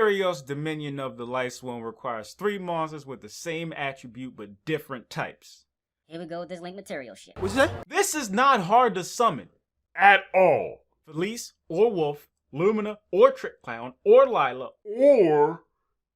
Kyrios Dominion of the Lightsworn requires 3 monsters with the same attribute but different types. Here we go with this link material shit. What's that? This is not hard to summon at all. Felice or Wolf, Lumina or Trick Clown or Lila or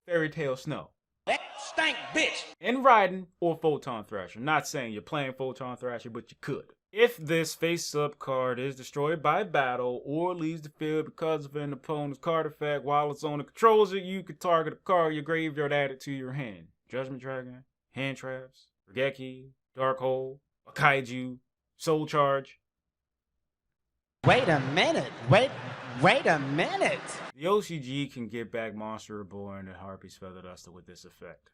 Fairy Tale Snow. That stank bitch! And Raiden or Photon Thrasher. Not saying you're playing Photon Thrasher, but you could. If this face-up card is destroyed by battle or leaves the field because of an opponent's card effect while its owner controls it, you can target a card in your graveyard added to your hand. Judgment Dragon, Hand Traps, Regeki, Dark Hole, a Kaiju, Soul Charge. Wait a minute. Wait a minute. The OCG can get back Monster Reborn and Harpy's Feather Duster with this effect.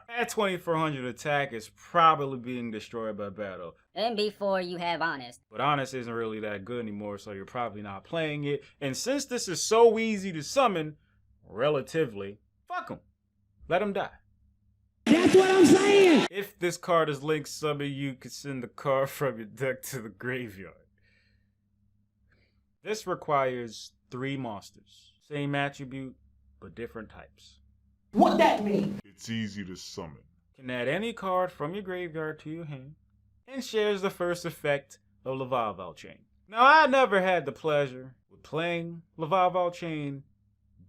That 2400 attack is probably being destroyed by battle. And before you have Honest. But Honest isn't really that good anymore, so you're probably not playing it. And since this is so easy to summon, relatively, fuck him. Let him die. That's what I'm saying! If this card is linked summon, you can send the card from your deck to the graveyard. This requires 3 monsters. Same attribute, but different types. What that mean? It's easy to summon. Can add any card from your graveyard to your hand, and shares the first effect of Lavalval Chain. Now, I never had the pleasure with playing Lavalval Chain,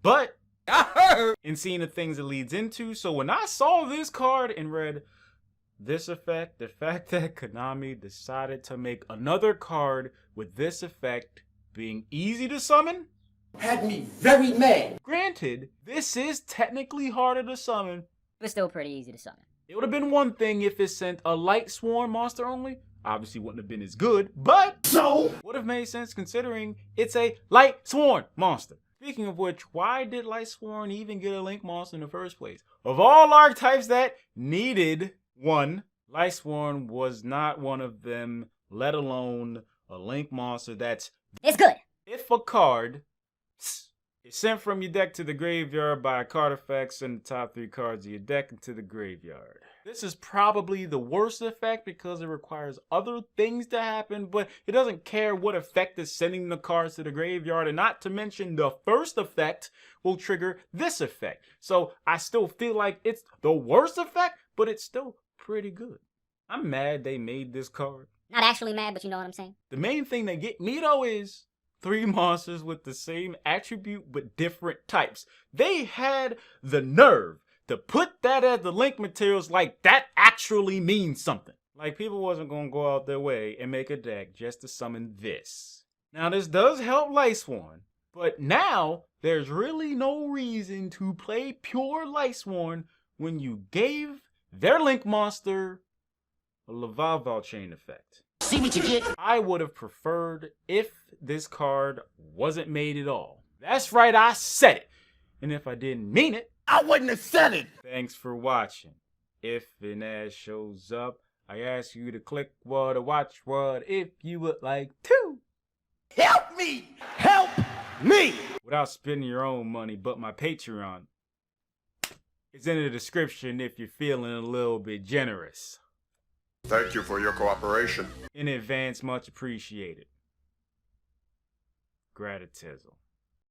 but and seeing the things it leads into, so when I saw this card and read this effect, the fact that Konami decided to make another card with this effect being easy to summon, Had me very mad. granted, this is technically harder to summon. But still pretty easy to summon. It would have been one thing if it sent a Lightsworn monster only. Obviously wouldn't have been as good, but So? would have made sense considering it's a Lightsworn monster. Speaking of which, why did Lightsworn even get a Link monster in the first place? Of all archetypes that needed one, Lightsworn was not one of them, let alone a Link monster that's, It's good. if a card is sent from your deck to the graveyard by a card effect, send the top 3 cards of your deck into the graveyard. This is probably the worst effect because it requires other things to happen, but it doesn't care what effect is sending the cards to the graveyard, and not to mention the first effect will trigger this effect. So I still feel like it's the worst effect, but it's still pretty good. I'm mad they made this card. Not actually mad, but you know what I'm saying? The main thing that get me though is 3 monsters with the same attribute but different types. They had the nerve to put that as the link materials like that actually means something. Like people wasn't gonna go out their way and make a deck just to summon this. Now this does help Lightsworn, but now there's really no reason to play pure Lightsworn when you gave their link monster a Lavalval Chain effect. See what you get? I would have preferred if this card wasn't made at all. That's right, I said it. And if I didn't mean it, I wouldn't have said it! thanks for watching. If an ad shows up, I ask you to click what or watch what if you would like to. Help me! Help me! Without spending your own money, but my Patreon is in the description if you're feeling a little bit generous. Thank you for your cooperation. In advance, much appreciated. Gratitude.